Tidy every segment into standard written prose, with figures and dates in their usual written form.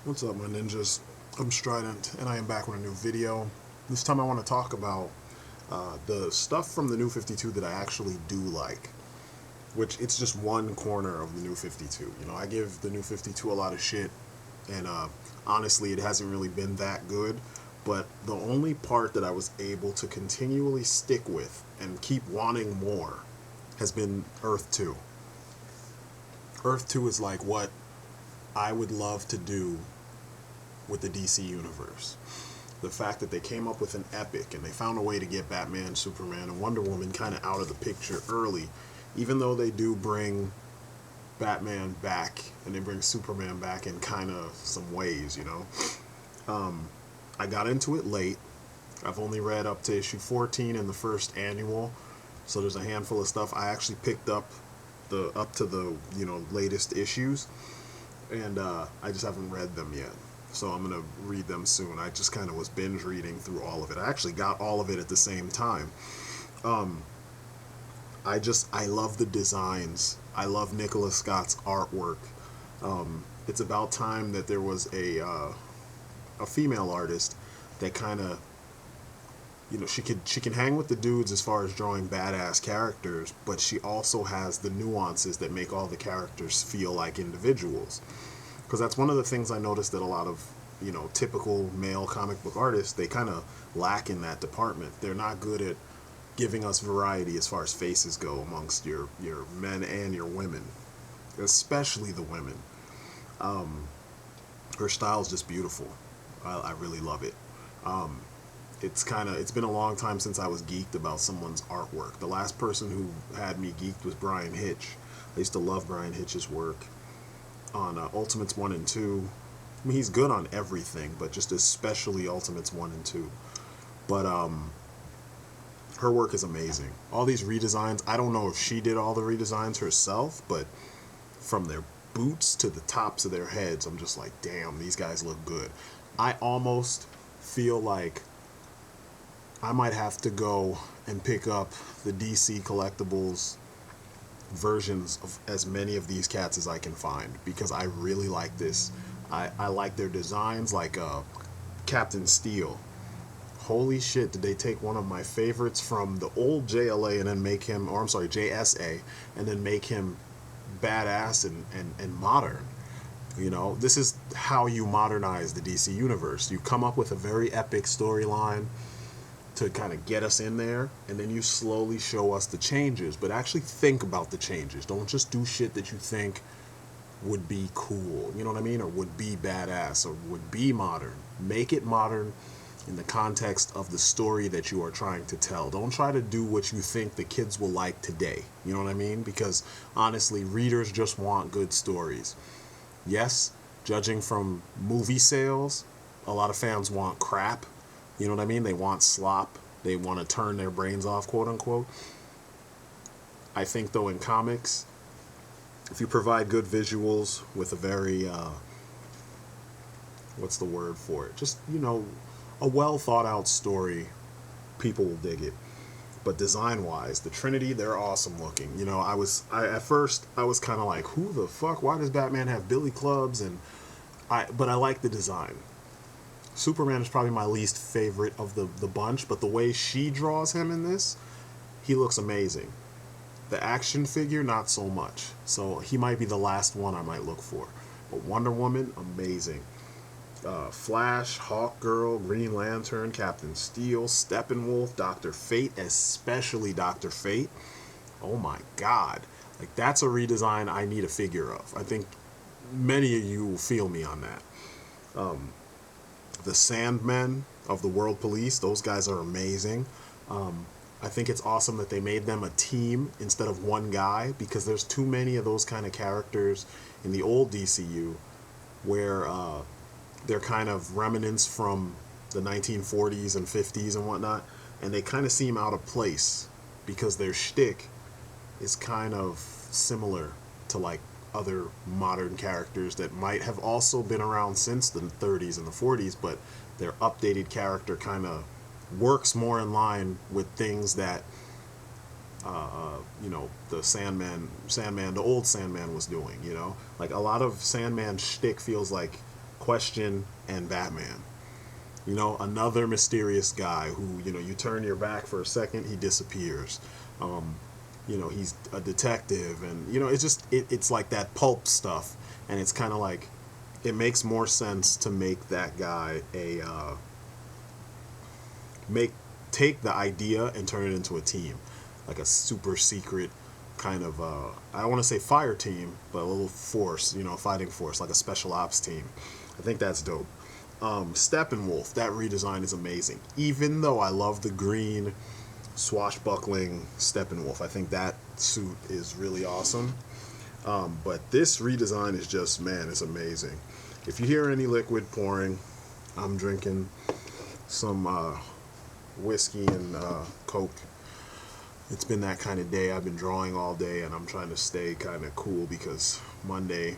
What's up, my ninjas? I'm Strident, and I am back with a new video. This time I want to talk about the stuff from the New 52 that I actually do like, which it's just one corner of the New 52. You know, I give the New 52 a lot of shit, and honestly, it hasn't really been that good, but the only part that I was able to continually stick with and keep wanting more has been Earth 2. Earth 2 is like what I would love to do with the DC universe. The fact that they came up with an epic and they found a way to get Batman, Superman, and Wonder Woman kind of out of the picture early, even though they do bring Batman back and they bring Superman back in kind of some ways, you know. I got into it late. I've only read up to issue 14 in the first annual, so there's a handful of stuff. I actually picked up the up to the latest issues, and I just haven't read them yet. So I'm gonna read them soon. I just kind of was binge reading through all of it. I actually got all of it at the same time. Um, I love the designs. I love Nicholas Scott's artwork. It's about time that there was a female artist that kind of, she can hang with the dudes as far as drawing badass characters, but she also has the nuances that make all the characters feel like individuals. Because that's one of the things I noticed that a lot of typical male comic book artists, they kind of lack in that department. They're not good at giving us variety as far as faces go amongst your men and your women, especially the women. um, Her style is just beautiful. I really love it. um, it's been a long time since I was geeked about someone's artwork. The last person who had me geeked was Brian Hitch. I used to love Brian Hitch's work on Ultimates 1 and 2. I mean, he's good on everything, but just especially Ultimates 1 and 2. But her work is amazing. All these redesigns, I don't know if she did all the redesigns herself, but from their boots to the tops of their heads, I'm just like, damn, these guys look good. I almost feel like I might have to go and pick up the DC collectibles versions of as many of these cats as I can find, because I really like this. I like their designs, like Captain Steel. Holy shit, did they take one of my favorites from the old JLA and then make him, or I'm sorry, JSA, and then make him badass and modern. This is how you modernize the DC universe. You come up with a very epic storyline to kind of get us in there, and then you slowly show us the changes, but actually think about the changes. Don't just do shit that you think would be cool, you know what I mean, or would be badass, or would be modern. Make it modern in the context of the story that you are trying to tell. Don't try to do what you think the kids will like today, you know what I mean, because honestly, readers just want good stories. Yes, judging from movie sales, a lot of fans want crap. You know what I mean? They want slop. They want to turn their brains off, quote unquote. I think, though, in comics, if you provide good visuals with a very, what's the word for it? Just, a well thought out story, people will dig it. But design wise, the Trinity, they're awesome looking. At first, I was kind of like, who the fuck? Why does Batman have billy clubs? But I like the design. Superman is probably my least favorite of the bunch, but the way she draws him in this, he looks amazing. The action figure, not so much. So he might be the last one I might look for. But Wonder Woman, amazing. Flash, Hawkgirl, Green Lantern, Captain Steel, Steppenwolf, Dr. Fate, especially Dr. Fate. Oh my god. Like, that's a redesign I need a figure of. I think many of you will feel me on that. The Sandmen of the World Police, those guys are amazing. I think it's awesome that they made them a team instead of one guy, because there's too many of those kind of characters in the old DCU where they're kind of remnants from the 1940s and 50s and whatnot, and they kind of seem out of place because their shtick is kind of similar to like other modern characters that might have also been around since the 30s and the 40s, but their updated character kind of works more in line with things that the Sandman, the old Sandman was doing. Like a lot of Sandman shtick feels like Question, and Batman. You know, another mysterious guy who, you know, you turn your back for a second, he disappears. You know, he's a detective, and, you know, it's just, it's like that pulp stuff. And it's kind of like, it makes more sense to make that guy take the idea and turn it into a team. Like a super secret kind of, I don't want to say fire team, but a little force, you know, fighting force, like a special ops team. I think that's dope. Steppenwolf, that redesign is amazing. Even though I love the green swashbuckling Steppenwolf, I think that suit is really awesome. But this redesign is just, man, it's amazing. If you hear any liquid pouring, I'm drinking some whiskey and Coke. It's been that kind of day. I've been drawing all day, and I'm trying to stay kind of cool because Monday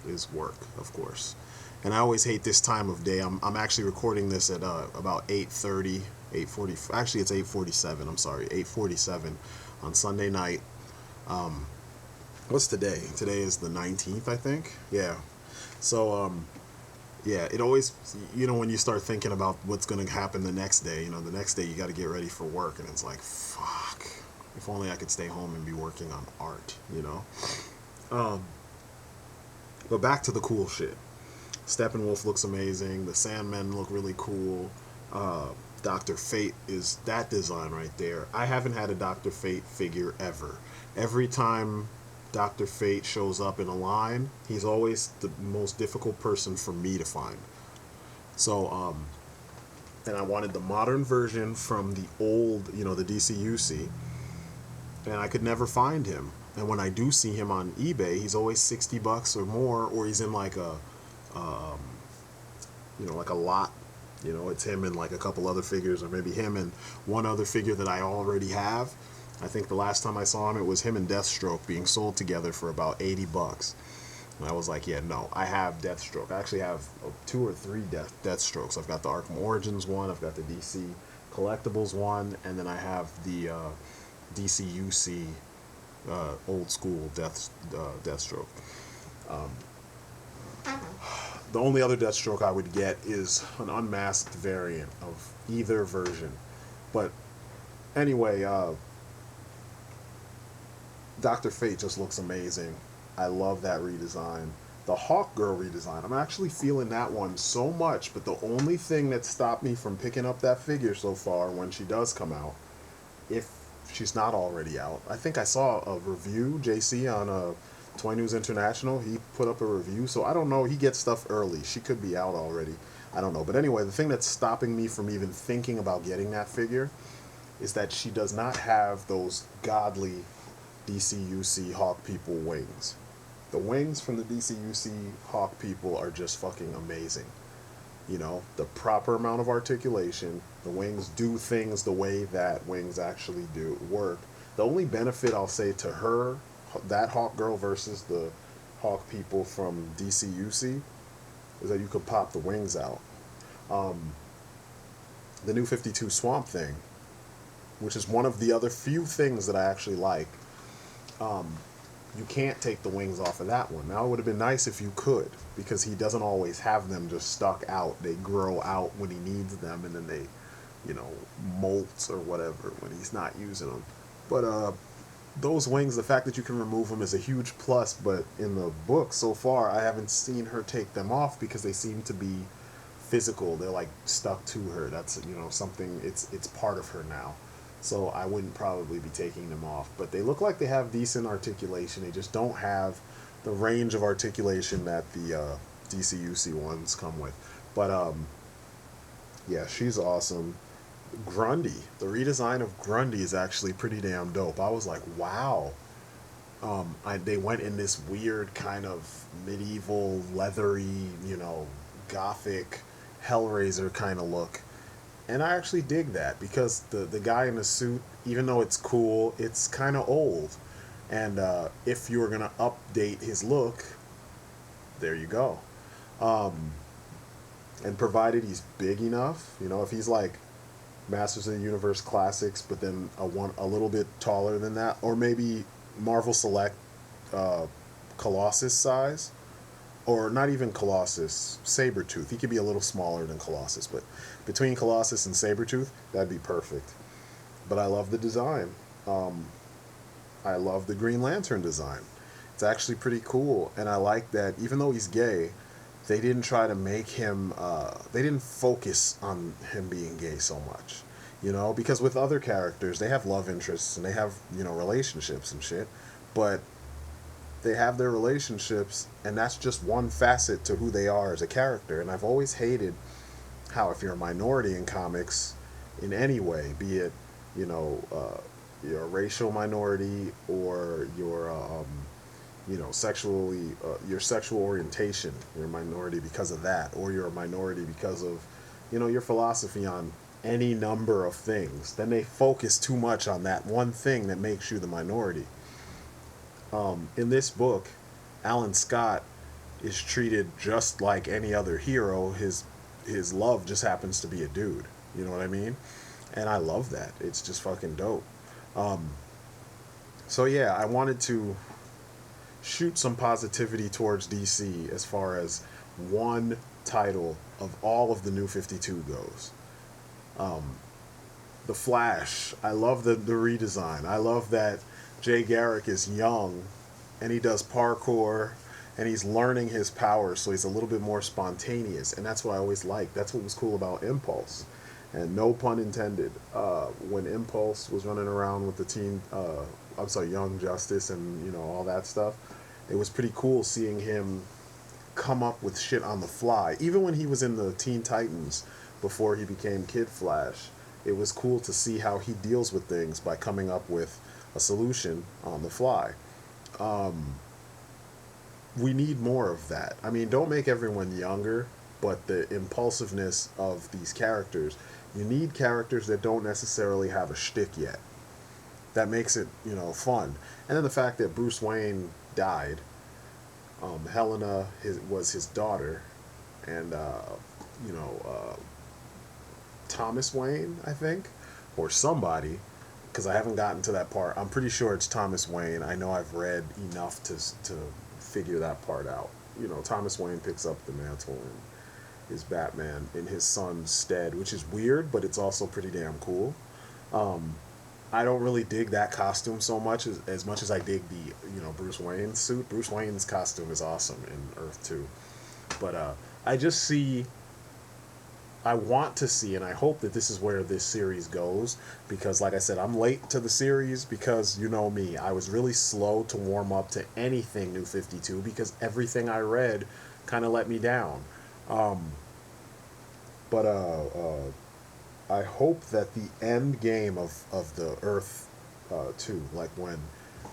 is work, of course. And I always hate this time of day. I'm actually recording this at about 8:30, 8:40. Actually, it's 8:47. I'm sorry, 8:47 on Sunday night. What's today? Today is the 19th, I think. Yeah. So, yeah, it always, you know, when you start thinking about what's going to happen the next day, you know, the next day you got to get ready for work, and it's like, fuck, if only I could stay home and be working on art, you know? But back to the cool shit. Steppenwolf looks amazing. The Sandmen look really cool. Dr. Fate is that design right there. I haven't had a Dr. Fate figure ever. Every time Dr. Fate shows up in a line, he's always the most difficult person for me to find. So, and I wanted the modern version from the old, you know, the DCUC, and I could never find him. And when I do see him on eBay, he's always $60 or more, or he's in like a, you know, like a lot. You know, it's him and like a couple other figures, or maybe him and one other figure that I already have. I think the last time I saw him, it was him and Deathstroke being sold together for about $80. And I was like, yeah, no, I have Deathstroke. I actually have 2 or 3 Deathstrokes. I've got the Arkham Origins one, I've got the DC Collectibles one, and then I have the DCUC old school Deathstroke. The only other Deathstroke I would get is an unmasked variant of either version. But anyway, Dr. Fate just looks amazing. I love that redesign. The Hawkgirl redesign, I'm actually feeling that one so much, but the only thing that stopped me from picking up that figure so far when she does come out, if she's not already out, I think I saw a review, JC, on Toy News International. He put up a review, so I don't know. He gets stuff early. She could be out already. I don't know. But anyway, the thing that's stopping me from even thinking about getting that figure is that she does not have those godly DCUC Hawk People wings. The wings from the DCUC Hawk People are just fucking amazing. You know, the proper amount of articulation. The wings do things the way that wings actually do work. The only benefit I'll say to her, that Hawk Girl versus the Hawk People from DCUC, is that you could pop the wings out. The New 52 Swamp Thing, which is one of the other few things that I actually like, you can't take the wings off of that one. Now, it would have been nice if you could, because he doesn't always have them just stuck out. They grow out when he needs them, and then they, you know, molt or whatever when he's not using them. But those wings, the fact that you can remove them is a huge plus, but in the book so far, I haven't seen her take them off because they seem to be physical. They're like stuck to her. That's, you know, something, it's part of her now. So I wouldn't probably be taking them off. But they look like they have decent articulation. They just don't have the range of articulation that the DCUC ones come with. But yeah, she's awesome. Grundy, the redesign of Grundy is actually pretty damn dope. I was like, wow. They went in this weird kind of medieval, leathery, you know, gothic Hellraiser kind of look. And I actually dig that, because the guy in the suit, even though it's cool, it's kind of old. And if you were going to update his look, there you go. And provided he's big enough, you know, if he's like Masters of the Universe Classics, but then a little bit taller than that, or maybe Marvel Select Colossus size, or not even Colossus, Sabretooth. He could be a little smaller than Colossus, but between Colossus and Sabretooth, that'd be perfect. But I love the design. I love the Green Lantern design. It's actually pretty cool, and I like that even though he's gay, they didn't try to make him, they didn't focus on him being gay so much. You know, because with other characters, they have love interests and they have, you know, relationships and shit. But they have their relationships, and that's just one facet to who they are as a character. And I've always hated how if you're a minority in comics in any way, be it, you know, you're a racial minority or you're, you know, sexually, your sexual orientation, you're a minority because of that, or you're a minority because of, you know, your philosophy on any number of things, then they focus too much on that one thing that makes you the minority. In this book, Alan Scott is treated just like any other hero. His love just happens to be a dude. You know what I mean? And I love that. It's just fucking dope. So yeah, I wanted to shoot some positivity towards DC as far as one title of all of the New 52 goes. The Flash, I love the redesign. I love that Jay Garrick is young and he does parkour and he's learning his powers, so he's a little bit more spontaneous, and that's what I always liked. That's what was cool about Impulse, and no pun intended. When Impulse was running around with the teen, I'm sorry, Young Justice and, you know, all that stuff, it was pretty cool seeing him come up with shit on the fly. Even when he was in the Teen Titans before he became Kid Flash, it was cool to see how he deals with things by coming up with a solution on the fly. We need more of that. I mean, don't make everyone younger, but the impulsiveness of these characters, you need characters that don't necessarily have a shtick yet. That makes it, you know, fun. And then the fact that Bruce Wayne died, Helena was his daughter, and, you know, Thomas Wayne, I think, or somebody, because I haven't gotten to that part. I'm pretty sure it's Thomas Wayne. I know I've read enough to figure that part out. You know, Thomas Wayne picks up the mantle and is Batman in his son's stead, which is weird, but it's also pretty damn cool. I don't really dig that costume so much as I dig the, you know, Bruce Wayne suit. Bruce Wayne's costume is awesome in Earth 2. But I want to see, and I hope that this is where this series goes, because like I said, I'm late to the series because, you know me, I was really slow to warm up to anything New 52 because everything I read kind of let me down. But I hope that the end game of the Earth 2, like when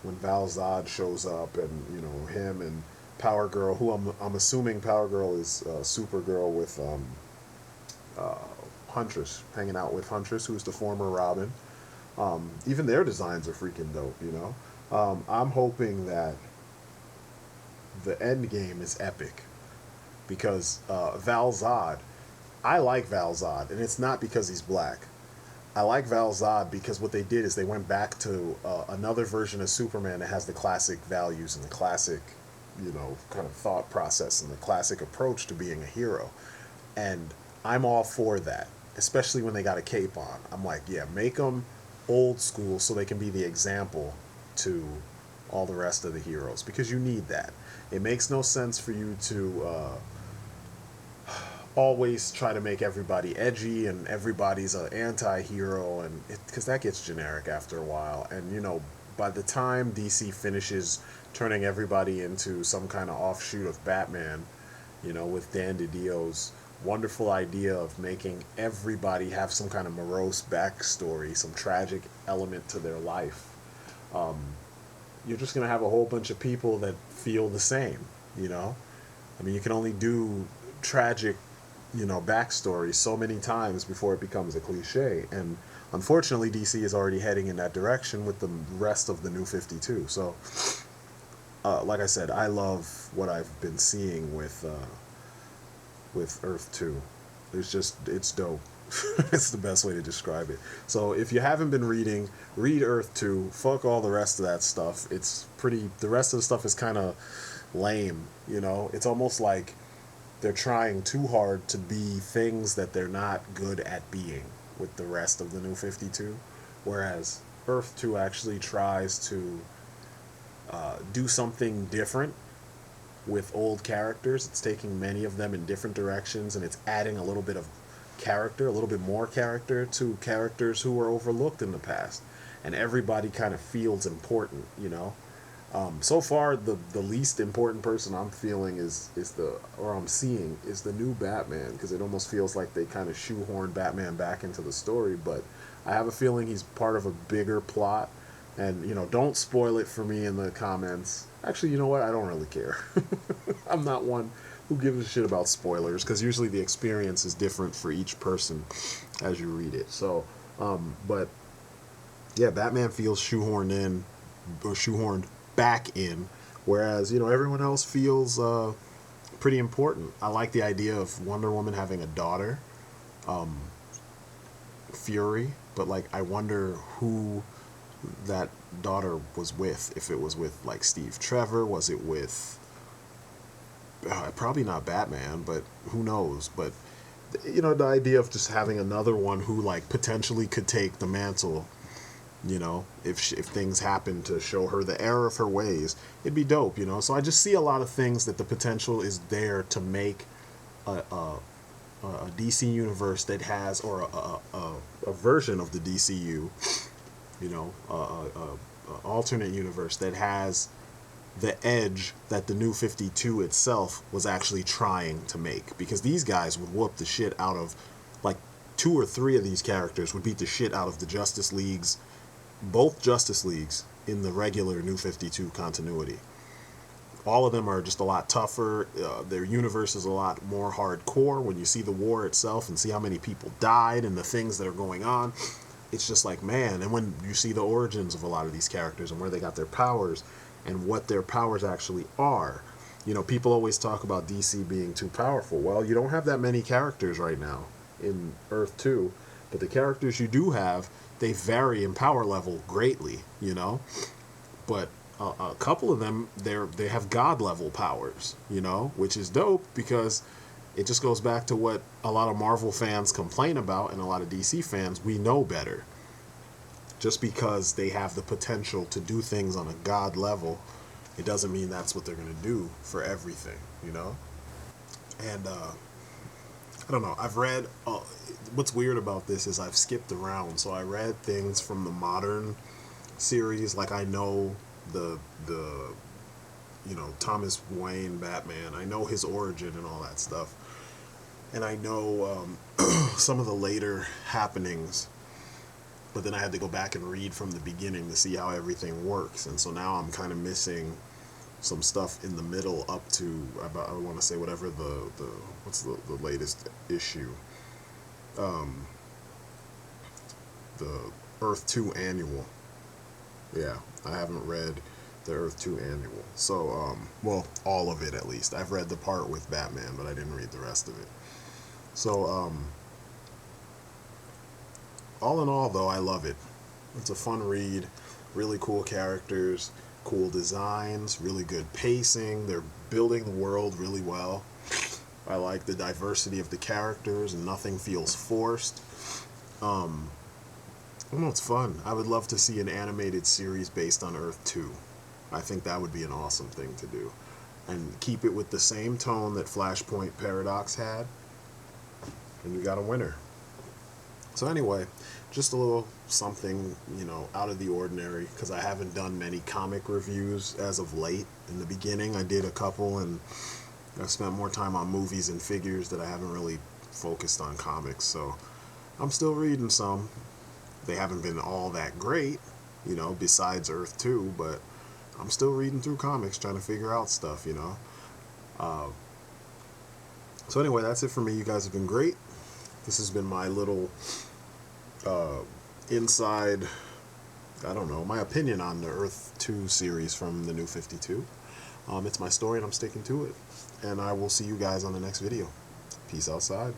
Val Zod shows up, and, you know, him and Power Girl, who I'm assuming Power Girl is Supergirl with Huntress, hanging out with Huntress, who's the former Robin. Even their designs are freaking dope, you know. I'm hoping that the end game is epic, because Val Zod, I like Val Zod, and it's not because he's black. I like Val Zod because what they did is they went back to another version of Superman that has the classic values and the classic, you know, kind of thought process and the classic approach to being a hero. And I'm all for that, especially when they got a cape on. I'm like, yeah, make them old school so they can be the example to all the rest of the heroes, because you need that. It makes no sense for you to always try to make everybody edgy and everybody's an anti-hero, and because that gets generic after a while. And, you know, by the time DC finishes turning everybody into some kind of offshoot of Batman, you know, with Dan DiDio's wonderful idea of making everybody have some kind of morose backstory, some tragic element to their life, you're just going to have a whole bunch of people that feel the same, you know? I mean, you can only do tragic, you know, backstory so many times before it becomes a cliche. And unfortunately, DC is already heading in that direction with the rest of the New 52. So, like I said, I love what I've been seeing with Earth 2. It's dope. It's the best way to describe it. So if you haven't been reading, read Earth 2. Fuck all the rest of that stuff. The rest of the stuff is kind of lame, you know? It's almost like they're trying too hard to be things that they're not good at being with the rest of the New 52, whereas Earth 2 actually tries to do something different with old characters. It's taking many of them in different directions, and it's adding a little bit of character, a little bit more character to characters who were overlooked in the past. And everybody kind of feels important, you know? So far, the least important person I'm feeling I'm seeing is the new Batman, because it almost feels like they kind of shoehorned Batman back into the story, but I have a feeling he's part of a bigger plot. And, you know, don't spoil it for me in the comments. Actually, you know what? I don't really care. I'm not one who gives a shit about spoilers, because usually the experience is different for each person as you read it. So, but yeah, Batman feels shoehorned in, or shoehorned back in, whereas, you know, everyone else feels pretty important. I like the idea of Wonder Woman having a daughter, Fury, but like I wonder who that daughter was with. If it was with like Steve Trevor, was it with probably not Batman, but who knows? But you know, the idea of just having another one who like potentially could take the mantle, you know, if things happen to show her the error of her ways, it'd be dope, you know. So I just see a lot of things that the potential is there to make a DC universe that has, or a version of the DCU, you know, a alternate universe that has the edge that the New 52 itself was actually trying to make. Because these guys would whoop the shit out of, like, 2 or 3 of these characters would beat the shit out of the Justice Leagues, both Justice Leagues in the regular New 52 continuity. All of them are just a lot tougher. Their universe is a lot more hardcore. When you see the war itself and see how many people died and the things that are going on, it's just like, man. And when you see the origins of a lot of these characters and where they got their powers and what their powers actually are, you know, people always talk about DC being too powerful. Well, you don't have that many characters right now in Earth 2, but the characters you do have, they vary in power level greatly, you know. But a couple of them, they have god level powers, you know, which is dope, because it just goes back to what a lot of Marvel fans complain about, and a lot of DC fans. We know better. Just because they have the potential to do things on a god level, it doesn't mean that's what they're going to do for everything, you know. And I don't know. I've read. What's weird about this is I've skipped around. So I read things from the modern series, like I know the you know, Thomas Wayne Batman. I know his origin and all that stuff, and I know some of the later happenings. But then I had to go back and read from the beginning to see how everything works, and so now I'm kind of missing some stuff in the middle up to, I want to say, whatever the what's the latest issue, the Earth 2 annual. Yeah, I haven't read the Earth 2 annual. So, well, all of it at least. I've read the part with Batman, but I didn't read the rest of it. So, all in all, though, I love it. It's a fun read, really cool characters, cool designs, really good pacing. They're building the world really well. I like the diversity of the characters, and nothing feels forced. I don't know, it's fun. I would love to see an animated series based on Earth 2. I think that would be an awesome thing to do. And keep it with the same tone that Flashpoint Paradox had, and you got a winner. So anyway, just a little something, you know, out of the ordinary, because I haven't done many comic reviews as of late. In the beginning, I did a couple, and I spent more time on movies and figures that I haven't really focused on comics. So I'm still reading some. They haven't been all that great, you know, besides Earth 2, but I'm still reading through comics, trying to figure out stuff, you know. So anyway, that's it for me. You guys have been great. This has been my little inside, I don't know, my opinion on the Earth 2 series from the New 52. It's my story, and I'm sticking to it. And I will see you guys on the next video. Peace outside.